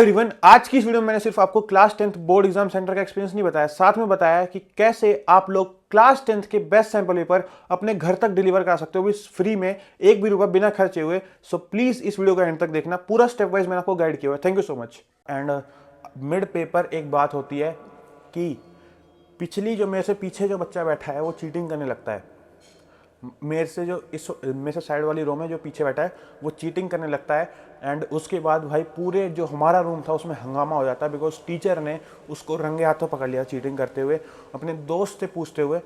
Everyone, आज की इस वीडियो में मैंने सिर्फ आपको class 10th board exam centre का एक्सपीरियंस नहीं बताया, साथ में बताया कि कैसे आप लोग क्लास 10th के बेस्ट सैंपल पेपर अपने घर तक डिलीवर करा सकते हो भी फ्री में, एक भी रुपया बिना खर्चे हुए। सो प्लीज इस वीडियो का एंड तक देखना, पूरा स्टेप वाइज मैंने आपको गाइड किया हुआ है। Thank you so much. And mid paper एक बात होती है कि पिछली जो मेरे से पीछे जो बच्चा बैठा है वो चीटिंग करने लगता है। मेरे से जो मेरे से साइड वाली रो में जो पीछे बैठा है वो चीटिंग करने लगता है। एंड उसके बाद भाई पूरे जो हमारा रूम था उसमें हंगामा हो जाता है, बिकॉज टीचर ने उसको रंगे हाथों पकड़ लिया चीटिंग करते हुए, अपने दोस्त से पूछते हुए।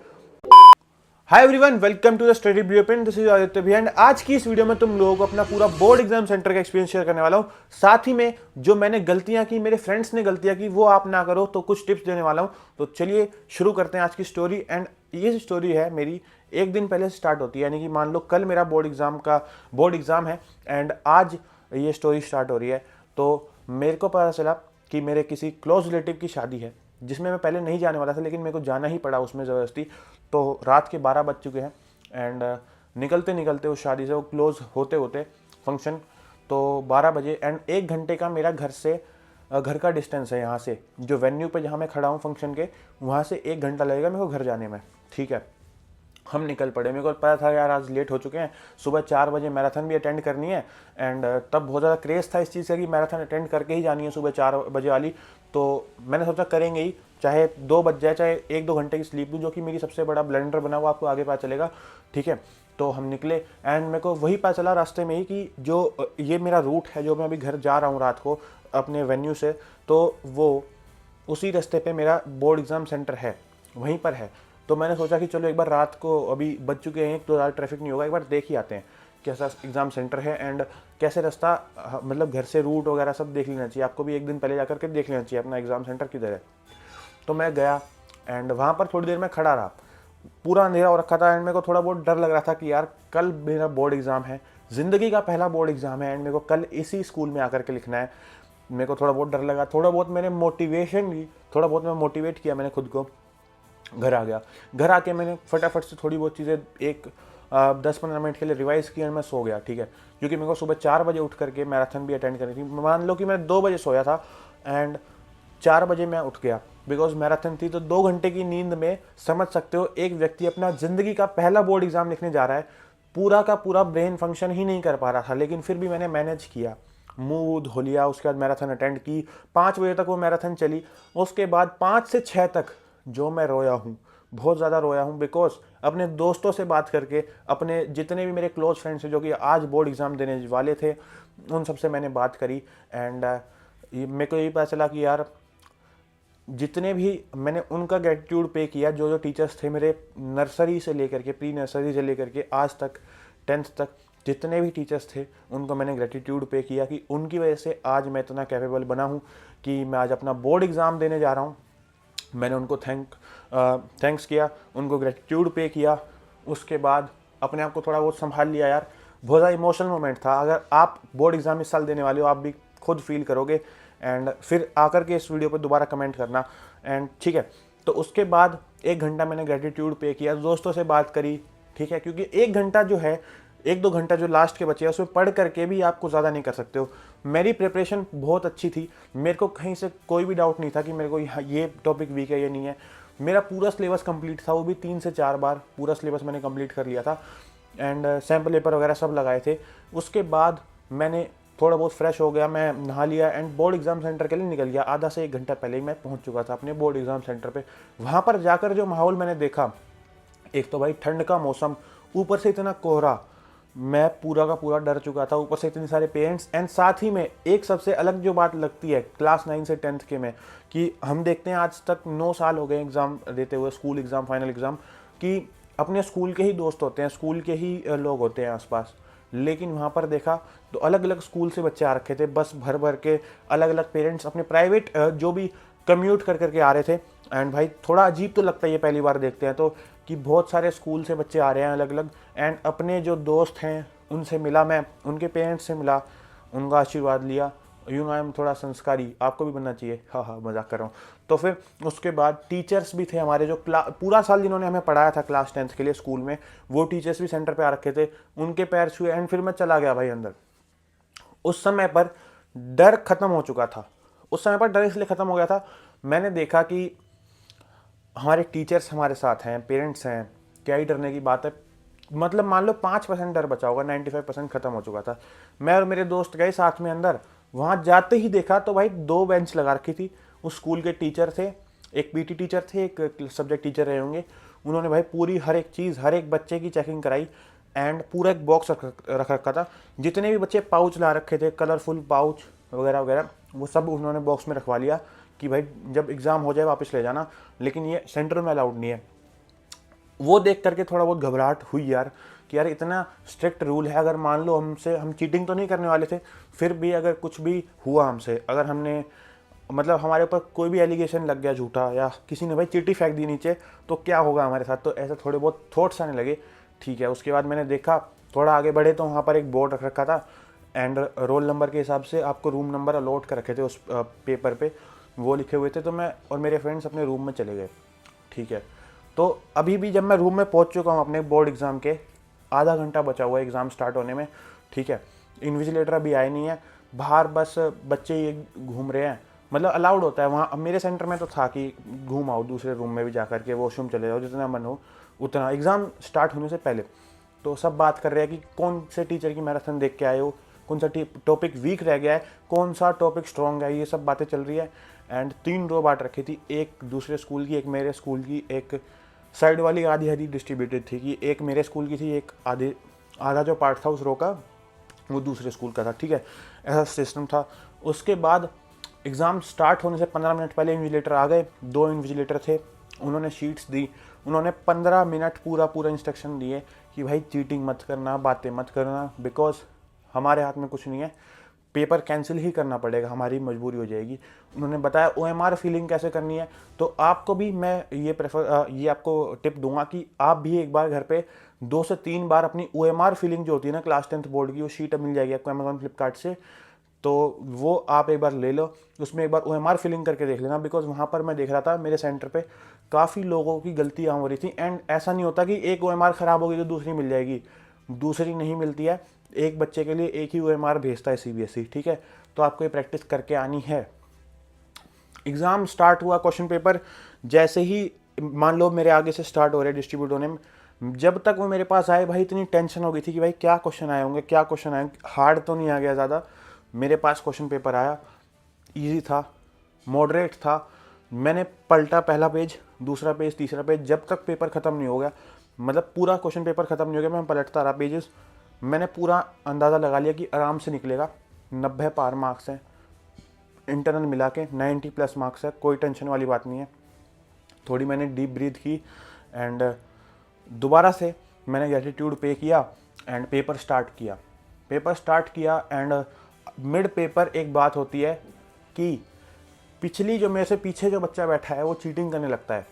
Hi everyone, welcome to the study blueprint. This is Aditya भी। एंड आज की इस वीडियो में तुम लोगों को अपना पूरा बोर्ड एग्जाम सेंटर का एक्सपीरियंस शेयर करने वाला हूं। साथ ही में जो मैंने गलतियां की, मेरे फ्रेंड्स ने गलतियां की, वो आप ना करो तो कुछ टिप्स देने वाला हूं। तो चलिए शुरू करते हैं आज की स्टोरी। एंड ये स्टोरी है मेरी एक दिन पहले से स्टार्ट होती है, यानी कि मान लो कल मेरा बोर्ड एग्जाम है एंड आज ये स्टोरी स्टार्ट हो रही है। तो मेरे को पता चला कि मेरे किसी क्लोज रिलेटिव की शादी है, जिसमें मैं पहले नहीं जाने वाला था, लेकिन मेरे को जाना ही पड़ा उसमें ज़बरदस्ती। तो रात के 12 बज चुके हैं एंड निकलते निकलते उस शादी से, वो क्लोज होते होते फंक्शन तो 12 बजे। एंड 1 घंटे का मेरा घर का डिस्टेंस है, यहाँ से जो वेन्यू पे जहाँ मैं खड़ा हूँ फंक्शन के, वहाँ से 1 घंटा लगेगा मेरे को घर जाने में। ठीक है, हम निकल पड़े। मेरे को पता था यार आज लेट हो चुके हैं, सुबह 4 बजे मैराथन भी अटेंड करनी है। एंड तब बहुत ज़्यादा क्रेज़ था इस चीज़ से कि मैराथन अटेंड करके ही जानी है सुबह 4 बजे वाली। तो मैंने सोचा करेंगे ही, चाहे 2 बज जाए, चाहे 1-2 घंटे की स्लीप दूँ, जो कि मेरी सबसे बड़ा ब्लंडर बना, वो आपको आगे पता चलेगा। ठीक है, तो हम निकले एंड मेरे को वही पता चला रास्ते में ही कि जो ये मेरा रूट है, जो मैं अभी घर जा रहा हूँ रात को अपने वेन्यू से, तो वो उसी रास्ते पे मेरा बोर्ड एग्ज़ाम सेंटर है, वहीं पर है। तो मैंने सोचा कि चलो एक बार रात को, अभी बज चुके हैं तो ज़्यादा ट्रैफिक नहीं होगा, एक बार देख ही आते हैं कैसा एग्ज़ाम सेंटर है एंड कैसे रास्ता, मतलब घर से रूट वगैरह सब देख लेना चाहिए। आपको भी एक दिन पहले जाकर के देख लेना चाहिए अपना एग्ज़ाम सेंटर किधर है। तो मैं गया एंड वहाँ पर थोड़ी देर में खड़ा रहा। पूरा अंधेरा हो रखा था एंड मेरे को थोड़ा बहुत डर लग रहा था कि यार कल मेरा बोर्ड एग्ज़ाम है, ज़िंदगी का पहला बोर्ड एग्ज़ाम है एंड मेरे को कल इसी स्कूल में आकर के लिखना है। मेरे को थोड़ा बहुत डर लगा, थोड़ा बहुत मैंने मोटिवेशन ली, थोड़ा बहुत मैं मोटिवेट किया मैंने खुद को। घर आ गया, घर आके मैंने फटाफट से थोड़ी बहुत चीज़ें 10-15 मिनट के लिए रिवाइज़ की और मैं सो गया। ठीक है, क्योंकि मेरे को सुबह 4 बजे उठ करके मैराथन भी अटेंड करनी थी। मान लो कि मैं 2 बजे सोया था एंड 4 बजे मैं उठ गया, बिकॉज मैराथन थी। तो 2 घंटे की नींद में समझ सकते हो एक व्यक्ति अपना ज़िंदगी का पहला बोर्ड एग्ज़ाम लिखने जा रहा है, पूरा का पूरा ब्रेन फंक्शन ही नहीं कर पा रहा था, लेकिन फिर भी मैंने मैनेज किया, मुंह धो लिया, उसके बाद मैराथन अटेंड की। 5 बजे तक वो मैराथन चली। उसके बाद 5 से 6 तक जो मैं रोया हूँ, बहुत ज़्यादा रोया हूँ, बिकॉज अपने दोस्तों से बात करके, अपने जितने भी मेरे क्लोज फ्रेंड्स हैं जो कि आज बोर्ड एग्ज़ाम देने वाले थे, उन सबसे मैंने बात करी। एंड मेरे को यही पता चला कि यार जितने भी मैंने उनका ग्रेटिट्यूड पे किया, जो जो टीचर्स थे मेरे नर्सरी से लेकर के, प्री नर्सरी से लेकर के आज तक 10th तक, जितने भी टीचर्स थे उनको मैंने ग्रेटिट्यूड पे किया कि उनकी वजह से आज मैं इतना कैपेबल बना हूँ कि मैं आज अपना बोर्ड एग्ज़ाम देने जा रहा हूँ। मैंने उनको थैंक्स किया, उनको ग्रेटिट्यूड पे किया। उसके बाद अपने आप को थोड़ा बहुत संभाल लिया। यार बहुत ज़्यादा इमोशनल मोमेंट था। अगर आप बोर्ड एग्ज़ाम इस साल देने वाले हो, आप भी खुद फील करोगे एंड फिर आकर के इस वीडियो पर दोबारा कमेंट करना। एंड ठीक है, तो उसके बाद 1 घंटा मैंने ग्रेटिट्यूड पे किया, दोस्तों से बात करी। ठीक है, क्योंकि 1 घंटा जो है, 1-2 घंटा जो लास्ट के बचे हैं उसमें पढ़ करके भी आप कुछ ज़्यादा नहीं कर सकते हो। मेरी प्रिपरेशन बहुत अच्छी थी, मेरे को कहीं से कोई भी डाउट नहीं था कि मेरे को ये टॉपिक वीक है, ये नहीं है। मेरा पूरा सिलेबस कंप्लीट था, वो भी 3 से 4 बार पूरा सिलेबस मैंने कंप्लीट कर लिया था एंड सैम्पल पेपर वगैरह सब लगाए थे। उसके बाद मैंने थोड़ा बहुत फ्रेश हो गया, मैं नहा लिया एंड बोर्ड एग्ज़ाम सेंटर के लिए निकल गया। आधा से 1 घंटा पहले ही मैं पहुंच चुका था अपने बोर्ड एग्ज़ाम सेंटर पे। वहाँ पर जाकर जो माहौल मैंने देखा, एक तो भाई ठंड का मौसम, ऊपर से इतना कोहरा, मैं पूरा का पूरा डर चुका था, ऊपर से इतने सारे पेरेंट्स। एंड साथ ही में एक सबसे अलग जो बात लगती है क्लास 9 से 10th के में, कि हम देखते हैं आज तक 9 साल हो गए एग्ज़ाम देते हुए, स्कूल एग्ज़ाम, फाइनल एग्ज़ाम, कि अपने स्कूल के ही दोस्त होते हैं, स्कूल के ही लोग होते हैं आसपास। लेकिन वहाँ पर देखा तो अलग अलग स्कूल से बच्चे आ रखे थे, बस भर भर के, अलग अलग पेरेंट्स अपने प्राइवेट जो भी कम्यूट कर करके आ रहे थे। एंड भाई थोड़ा अजीब तो लगता है ये पहली बार देखते हैं तो, कि बहुत सारे स्कूल से बच्चे आ रहे हैं अलग अलग। एंड अपने जो दोस्त हैं उनसे मिला, मैं उनके पेरेंट्स से मिला, उनका आशीर्वाद लिया। यूँ आई एम थोड़ा संस्कारी, आपको भी बनना चाहिए। हाँ हाँ, मजाक कर रहा हूँ। तो फिर उसके बाद टीचर्स भी थे हमारे, जो पूरा साल जिन्होंने हमें पढ़ाया था क्लास 10th के लिए स्कूल में, वो टीचर्स भी सेंटर पे आ रखे थे, उनके पैर छुए। एंड फिर मैं चला गया भाई अंदर। उस समय पर डर खत्म हो चुका था, उस समय पर डर इसलिए ख़त्म हो गया था, मैंने देखा कि हमारे टीचर्स हमारे साथ हैं, पेरेंट्स हैं, क्या ही डरने की बात है। मतलब मान लो 5% डर बचा होगा, 95% खत्म हो चुका था। मैं और मेरे दोस्त गए साथ में अंदर, वहाँ जाते ही देखा तो भाई 2 बेंच लगा रखी थी। उस स्कूल के टीचर थे, एक पीटी टीचर थे, एक सब्जेक्ट टीचर रहे होंगे। उन्होंने भाई पूरी हर एक चीज़, हर एक बच्चे की चेकिंग कराई एंड पूरा एक बॉक्स रख रखा था। जितने भी बच्चे पाउच ला रखे थे, कलरफुल पाउच वगैरह वगैरह, वो सब उन्होंने बॉक्स में रखवा लिया कि भाई जब एग्ज़ाम हो जाए वापस ले जाना, लेकिन ये सेंटर में अलाउड नहीं है। वो देख करके थोड़ा बहुत घबराहट हुई यार, कि यार इतना स्ट्रिक्ट रूल है, अगर मान लो हम चीटिंग तो नहीं करने वाले थे, फिर भी अगर कुछ भी हुआ हमसे, अगर हमने मतलब हमारे ऊपर कोई भी एलिगेशन लग गया झूठा, या किसी ने भाई चीटी फेंक दी नीचे, तो क्या होगा हमारे साथ। तो ऐसे थोड़े बहुत थॉट्स आने लगे। ठीक है, उसके बाद मैंने देखा, थोड़ा आगे बढ़े तो वहाँ पर एक बोर्ड रख रखा था एंड रोल नंबर के हिसाब से आपको रूम नंबर अलॉट कर रखे थे उस पेपर पे, वो लिखे हुए थे। तो मैं और मेरे फ्रेंड्स अपने रूम में चले गए। ठीक है, तो अभी भी जब मैं रूम में पहुंच चुका हूँ अपने बोर्ड एग्ज़ाम के, आधा घंटा बचा हुआ है एग्ज़ाम स्टार्ट होने में। ठीक है, इन्विजिलेटर अभी आए नहीं है, बाहर बस बच्चे ये घूम रहे हैं, मतलब अलाउड होता है वहाँ। अब मेरे सेंटर में तो था कि घूम आओ दूसरे रूम में भी जा करके, वॉशरूम चले जाओ, जितना मन हो उतना, एग्ज़ाम स्टार्ट होने से पहले। तो सब बात कर रहे हैं कि कौन से टीचर की मैराथन देख के आए हो, कौन सा टॉपिक वीक रह गया है, कौन सा टॉपिक स्ट्रॉन्ग है, ये सब बातें चल रही है। एंड 3 रो बांट रखी थी, एक दूसरे स्कूल की, एक मेरे स्कूल की, एक साइड वाली आधी आधी डिस्ट्रीब्यूटेड थी कि एक मेरे स्कूल की थी, एक आधा जो पार्ट था उस रो का वो दूसरे स्कूल का था। ठीक है, ऐसा सिस्टम था। उसके बाद एग्ज़ाम स्टार्ट होने से 15 मिनट पहले इन्विजिलेटर आ गए। 2 इन्विजिलेटर थे, उन्होंने शीट्स दी, उन्होंने 15 मिनट पूरा इंस्ट्रक्शन दिए कि भाई चीटिंग मत करना, बातें मत करना, बिकॉज हमारे हाथ में कुछ नहीं है, पेपर कैंसिल ही करना पड़ेगा, हमारी मजबूरी हो जाएगी। उन्होंने बताया OMR फिलिंग कैसे करनी है। तो आपको भी मैं ये आपको टिप दूंगा कि आप भी एक बार घर पे 2 से 3 बार अपनी OMR फिलिंग जो होती है ना क्लास 10th बोर्ड की, वो शीट मिल जाएगी आपको अमेजोन फ्लिपकार्ट से, तो वो आप एक बार ले लो, उसमें एक बार OMR फिलिंग करके देख लेना। बिकॉज वहाँ पर मैं देख रहा था मेरे सेंटर पे काफ़ी लोगों की गलतियाँ हो रही थी। एंड ऐसा नहीं होता कि एक OMR ख़राब होगी तो दूसरी मिल जाएगी, दूसरी नहीं मिलती है। एक बच्चे के लिए एक ही OMR भेजता है CBSE। ठीक है, तो आपको ये प्रैक्टिस करके आनी है। एग्ज़ाम स्टार्ट हुआ, क्वेश्चन पेपर जैसे ही मान लो मेरे आगे से स्टार्ट हो रहे डिस्ट्रीब्यूट होने में, जब तक वो मेरे पास आए भाई इतनी टेंशन हो गई थी कि भाई क्या क्वेश्चन आए होंगे, क्या क्वेश्चन आए, हार्ड तो नहीं आ गया ज़्यादा। मेरे पास क्वेश्चन पेपर आया, इजी था, मॉडरेट था। मैंने पलटा पहला पेज, दूसरा पेज, तीसरा पेज, जब तक पेपर ख़त्म नहीं हो गया, मतलब पूरा क्वेश्चन पेपर ख़त्म नहीं हो गया, मैं पलटता रहा पेजेस। मैंने पूरा अंदाज़ा लगा लिया कि आराम से निकलेगा, 90 पार मार्क्स हैं, इंटरनल मिला के 90+ मार्क्स है, कोई टेंशन वाली बात नहीं है। थोड़ी मैंने डीप ब्रीथ की एंड दोबारा से मैंने ग्रेटिट्यूड पे किया एंड पेपर स्टार्ट किया एंड मिड पेपर एक बात होती है कि पिछली जो मेरे से पीछे जो बच्चा बैठा है वो चीटिंग करने लगता है।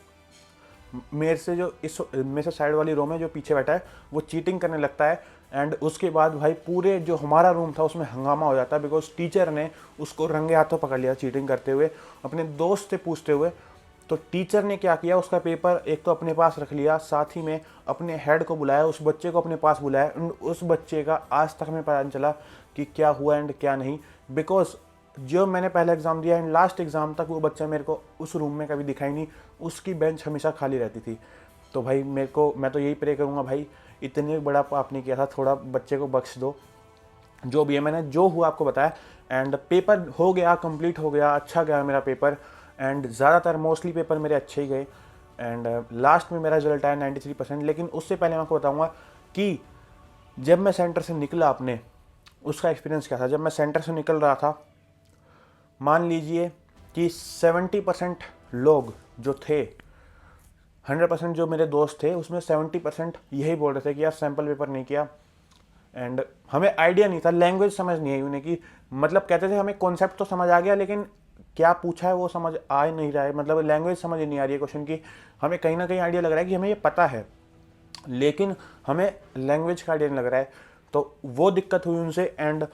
मेरे से साइड वाली रो में जो पीछे बैठा है वो चीटिंग करने लगता है। एंड उसके बाद भाई पूरे जो हमारा रूम था उसमें हंगामा हो जाता है, बिकॉज टीचर ने उसको रंगे हाथों पकड़ लिया चीटिंग करते हुए, अपने दोस्त से पूछते हुए। तो टीचर ने क्या किया, उसका पेपर एक तो अपने पास रख लिया, साथ ही में अपने हेड को बुलाया, उस बच्चे को अपने पास बुलाया। एंड उस बच्चे का आज तक हमें पता नहीं चला कि क्या हुआ एंड क्या नहीं, बिकॉज जो मैंने पहला एग्ज़ाम दिया एंड लास्ट एग्ज़ाम तक वो बच्चा मेरे को उस रूम में कभी दिखाई नहीं, उसकी बेंच हमेशा खाली रहती थी। तो भाई मैं तो यही प्रे करूँगा भाई, इतने बड़ा पाप नहीं किया था, थोड़ा बच्चे को बख्श दो। जो भी है मैंने जो हुआ आपको बताया। एंड पेपर हो गया, कंप्लीट हो गया, अच्छा गया मेरा पेपर। एंड ज़्यादातर मोस्टली पेपर मेरे अच्छे ही गए एंड लास्ट में मेरा रिजल्ट आया 93%। लेकिन उससे पहले मैं आपको बताऊँगा कि जब मैं सेंटर से निकला अपने, उसका एक्सपीरियंस क्या था। जब मैं सेंटर से निकल रहा था, मान लीजिए कि 70% लोग जो थे, 100% जो मेरे दोस्त थे उसमें 70% यही बोल रहे थे कि यार सैम्पल पेपर नहीं किया। एंड हमें आइडिया नहीं था, लैंग्वेज समझ नहीं आई उन्हें, कि मतलब कहते थे हमें कॉन्सेप्ट तो समझ आ गया लेकिन क्या पूछा है वो समझ आ नहीं रहा है, मतलब लैंग्वेज समझ नहीं आ रही है क्वेश्चन की। हमें कहीं ना कहीं आइडिया लग रहा है कि हमें ये पता है, लेकिन हमें लैंग्वेज का आइडिया नहीं लग रहा है। तो वो दिक्कत हुई उनसे। एंड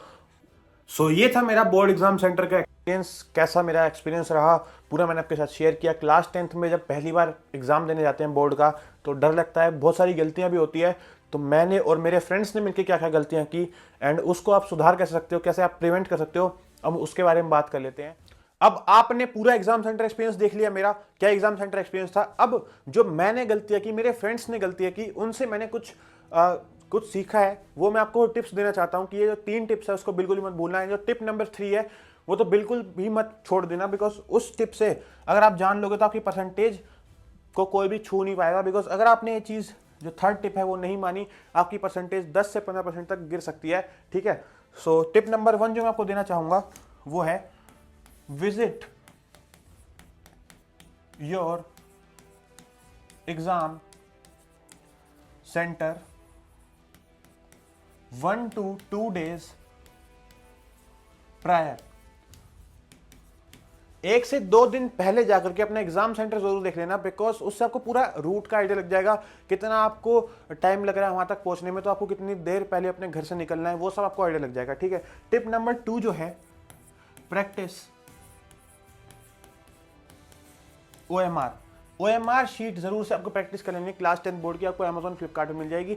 सो ये था मेरा बोर्ड एग्जाम सेंटर का एक्सपीरियंस। कैसा मेरा एक्सपीरियंस रहा पूरा मैंने आपके साथ शेयर किया। क्लास 10th में जब पहली बार एग्जाम देने जाते हैं बोर्ड का तो डर लगता है, बहुत सारी गलतियां भी होती है। तो मैंने और मेरे फ्रेंड्स ने मिलकर क्या क्या गलतियां की एंड उसको आप सुधार कैसे सकते हो, कैसे आप प्रिवेंट कर सकते हो, अब उसके बारे में बात कर लेते हैं। अब आपने पूरा एग्जाम सेंटर एक्सपीरियंस देख लिया मेरा, क्या एग्जाम सेंटर एक्सपीरियंस था। अब जो मैंने गलतियां की, मेरे फ्रेंड्स ने गलतियां की, उनसे मैंने कुछ सीखा है, वो मैं आपको टिप्स देना चाहता हूं कि ये जो 3 टिप्स है उसको बिल्कुल ही मत भूलना है। जो टिप नंबर 3 है वो तो बिल्कुल भी मत छोड़ देना, बिकॉज उस टिप से अगर आप जान लोगे तो आपकी परसेंटेज को कोई भी छू नहीं पाएगा। बिकॉज अगर आपने ये चीज जो थर्ड टिप है वो नहीं मानी, आपकी परसेंटेज 10 से 15% तक गिर सकती है। ठीक है, सो टिप नंबर 1 जो मैं आपको देना चाहूंगा वो है visit your exam centre 1 to 2 days prior. 1 से 2 दिन पहले जाकर के अपना एग्जाम सेंटर जरूर देख लेना, बिकॉज उससे आपको पूरा रूट का आइडिया लग जाएगा, कितना आपको टाइम लग रहा है वहां तक पहुंचने में, तो आपको कितनी देर पहले अपने घर से निकलना है, वो सब आपको आइडिया लग जाएगा। ठीक है, टिप नंबर 2 जो है प्रैक्टिस OMR शीट जरूर से आपको प्रैक्टिस कर लेनी है। क्लास 10 बोर्ड की आपको Amazon फ्लिपकार्ट में मिल जाएगी,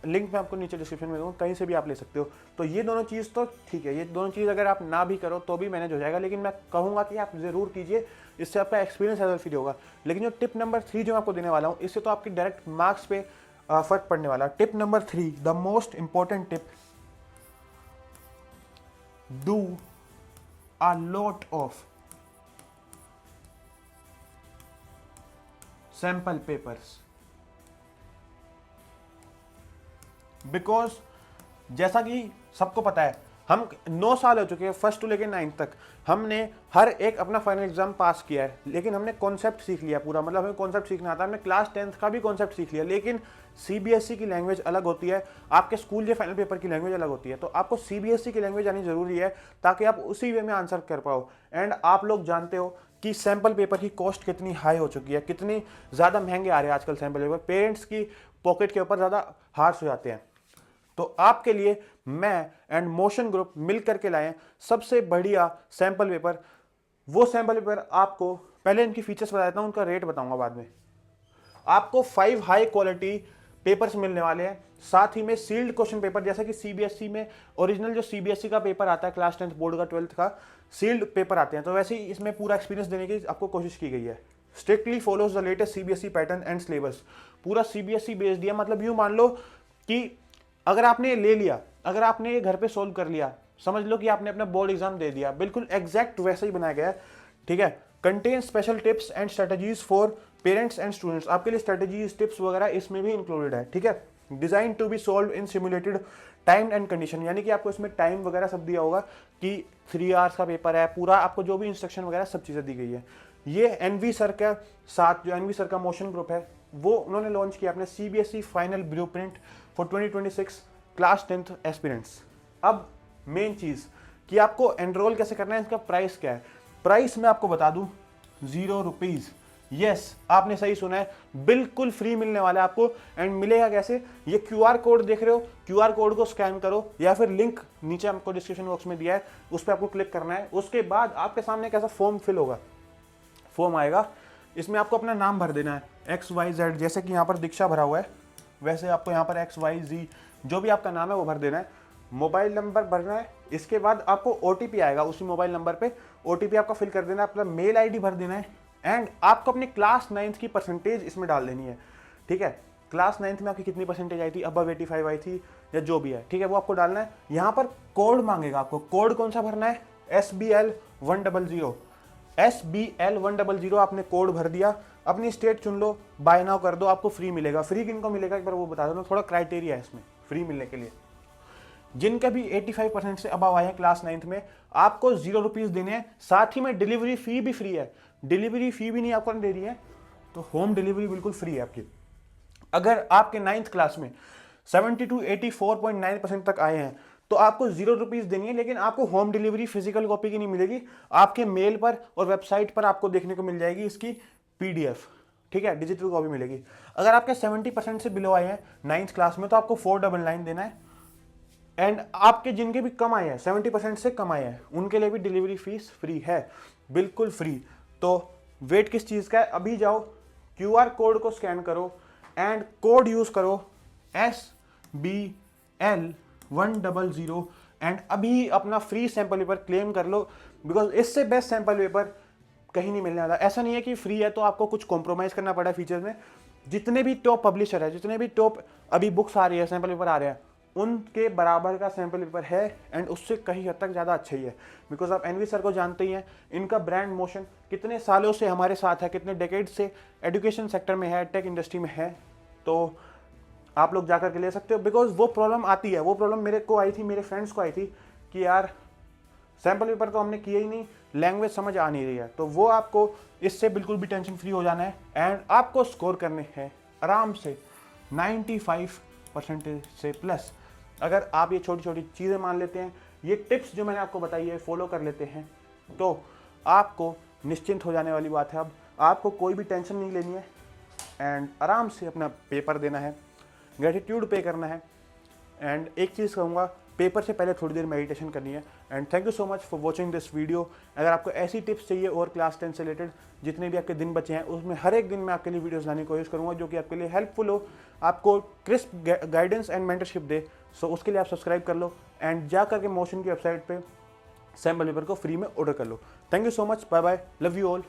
लिंक मैं आपको नीचे डिस्क्रिप्शन में दूंगा, कहीं से भी आप ले सकते हो। तो ये दोनों चीज़ तो ठीक है, ये दोनों चीज़ अगर आप ना भी करो तो भी मैनेज हो जाएगा, लेकिन मैं कहूँगा कि आप जरूर कीजिए, इससे आपका एक्सपीरियंस एज फील होगा। लेकिन जो टिप नंबर 3 जो मैं आपको देने वाला हूँ, इससे तो आपकी डायरेक्ट मार्क्स पे फर्क पड़ने वाला। Tip number 3, the most important tip, do a lot of sample papers. Because जैसा कि सबको पता है, हम 9 साल हो चुके हैं, फर्स्ट टू लेके 9th तक हमने हर एक अपना फाइनल एग्जाम पास किया है, लेकिन हमने कॉन्सेप्ट सीख लिया पूरा, मतलब हमें कॉन्सेप्ट सीखना आता है। हमने क्लास 10th का भी कॉन्सेप्ट सीख लिया, लेकिन सीबीएसई की लैंग्वेज अलग होती है, आपके स्कूल के फाइनल पेपर की लैंग्वेज अलग होती है। तो आपको सीबीएसई की लैंग्वेज आनी जरूरी है, ताकि आप उसी वे में आंसर कर पाओ। एंड आप लोग जानते हो कि सैंपल पेपर की कॉस्ट कितनी हाई हो चुकी है, कितनी ज़्यादा महंगे आ रहे हैं आजकल सैंपल पेपर, पेरेंट्स की पॉकेट के ऊपर ज़्यादा हार्श हो जाते हैं। तो आपके लिए मैं एंड मोशन ग्रुप मिल करके लाए सबसे बढ़िया सैंपल पेपर। वो सैंपल पेपर आपको पहले इनकी फीचर्स बता देता हूं, उनका रेट बताऊंगा बाद में। आपको 5 हाई क्वालिटी पेपर्स मिलने वाले हैं, साथ ही में सील्ड क्वेश्चन पेपर, जैसे कि सीबीएसई में ओरिजिनल जो सीबीएसई का पेपर आता है, क्लास 10th बोर्ड का 12th का सील्ड पेपर आते हैं, तो वैसे ही इसमें पूरा एक्सपीरियंस देने की आपको कोशिश की गई है। Strictly follows the latest CBSE pattern and syllabus, पूरा सीबीएसई बेस्ड दिया। मतलब यूं मान लो कि अगर आपने ले लिया, अगर आपने ये घर पे सोल्व कर लिया, समझ लो कि आपने अपना बोर्ड एग्जाम दे दिया, बिल्कुल एग्जैक्ट वैसा ही बनाया गया है। ठीक है, contain special tips and strategies for parents and students, आपके लिए स्ट्रेटजीज टिप्स वगैरह इसमें भी इंक्लूडेड है। ठीक है, design to be solve in simulated time and condition, यानी कि आपको इसमें टाइम वगैरह सब दिया होगा कि 3 आवर्स का पेपर है पूरा, आपको जो भी इंस्ट्रक्शन वगैरह सब चीज़ें दी गई है। ये एनवी सर का साथ, जो एनवी सर का मोशन ग्रुप है, वो उन्होंने लॉन्च किया अपने CBSE final blueprint for 2026 class 10th aspirants. अब मेन चीज कि आपको एनरोल कैसे करना है, इसका प्राइस क्या है। प्राइस मैं आपको बता दूं, 0 रुपीज। यस, आपने सही सुना है, बिल्कुल फ्री मिलने वाला है आपको। एंड मिलेगा कैसे, ये क्यूआर कोड देख रहे हो, क्यूआर कोड को स्कैन करो, या फिर लिंक नीचे आपको डिस्क्रिप्शन बॉक्स में दिया है, उस पर आपको क्लिक करना है। उसके बाद आपके सामने कैसा फॉर्म फिल होगा, फॉर्म आएगा, इसमें आपको अपना नाम भर देना है XYZ, जैसे कि यहाँ पर दीक्षा भरा हुआ है, वैसे आपको यहाँ पर XYZ जो भी आपका नाम है वो भर देना है। मोबाइल नंबर भरना है, इसके बाद आपको OTP आएगा, उसी मोबाइल नंबर पे OTP आपका फिल कर देना है, अपना मेल आईडी भर देना है, एंड आपको अपनी क्लास 9th की परसेंटेज इसमें डाल देनी है। ठीक है, क्लास 9th में आपकी कितनी परसेंटेज आई थी, अबव 85 आई थी या जो भी है, ठीक है, वो आपको डालना है। यहाँ पर कोड मांगेगा आपको, कोड कौन सा भरना है, SBL100, SBL100 आपने कोड भर दिया, अपनी स्टेट चुन लो, बाय नाउ कर दो, आपको फ्री मिलेगा। फ्री किनको मिलेगा एक बार वो बता दो, थोड़ा क्राइटेरिया है इसमें फ्री मिलने के लिए। जिनका भी 85% से अबव आए हैं क्लास 9th में, आपको 0 रुपीज देने हैं, साथ ही में डिलीवरी फी भी फ्री है। डिलीवरी फी भी नहीं आपको दे रही है, तो होम डिलीवरी बिल्कुल फ्री है आपकी। अगर आपके 9th क्लास में 70 to 84.9% तक आए हैं तो आपको 0 रुपीज देनी है, लेकिन आपको होम डिलीवरी फिजिकल कॉपी की नहीं मिलेगी, आपके मेल पर और वेबसाइट पर आपको देखने को मिल जाएगी इसकी PDF। ठीक है, डिजिटल कॉपी मिलेगी। अगर आपके 70% से बिलो आए हैं 9th क्लास में तो आपको 499 देना है। एंड आपके जिनके भी कम आए हैं, 70% से कम आए हैं, उनके लिए भी डिलीवरी फीस फ्री है, बिल्कुल फ्री। तो वेट किस चीज़ का है, अभी जाओ QR कोड को स्कैन करो एंड कोड यूज करो SBL100 एंड अभी अपना फ्री सैंपल पेपर क्लेम कर लो। बिकॉज इससे बेस्ट सैम्पल पेपर कहीं नहीं मिलने वाला। ऐसा नहीं है कि फ्री है तो आपको कुछ कॉम्प्रोमाइज़ करना पड़ा फीचर्स में। जितने भी टॉप पब्लिशर है, जितने भी टॉप अभी बुक्स आ रही है, सैम्पल पेपर आ रहे हैं, उनके बराबर का सैम्पल पेपर है एंड उससे कहीं हद तक ज़्यादा अच्छा ही है। बिकॉज आप एनवी सर को जानते ही हैं, इनका ब्रांड मोशन कितने सालों से हमारे साथ है, कितने डेकेड से एजुकेशन सेक्टर में है, टेक इंडस्ट्री में है। तो आप लोग जाकर के ले सकते हो। बिकॉज वो प्रॉब्लम आती है, वो प्रॉब्लम मेरे को आई थी, मेरे फ्रेंड्स को आई थी कि यार सैम्पल पेपर तो हमने किया ही नहीं, लैंग्वेज समझ आ नहीं रही है। तो वो आपको इससे बिल्कुल भी टेंशन फ्री हो जाना है एंड आपको स्कोर करने हैं आराम से 95% से प्लस। अगर आप ये छोटी छोटी चीज़ें मान लेते हैं, ये टिप्स जो मैंने आपको बताई है फॉलो कर लेते हैं, तो आपको निश्चिंत हो जाने वाली बात है। अब आपको कोई भी टेंशन नहीं लेनी है एंड आराम से अपना पेपर देना है, ग्रेटिट्यूड पे करना है। एंड एक चीज़ कहूँगा, पेपर से पहले थोड़ी देर मेडिटेशन करनी है। And thank you so much for watching this video. अगर आपको ऐसी टिप्स चाहिए और क्लास 10 से रिलेटेड जितने भी आपके दिन बचे हैं, उसमें हर एक दिन मैं आपके लिए वीडियोस लाने की कोशिश करूँगा जो कि आपके लिए हेल्पफुल हो, आपको क्रिस्प गाइडेंस एंड मेंटरशिप दे। सो उसके लिए आप सब्सक्राइब कर लो एंड जा करके मोशन की वेबसाइट पर सैम्पल पेपर को फ्री में ऑर्डर कर लो। Thank you so much, bye bye, love you all.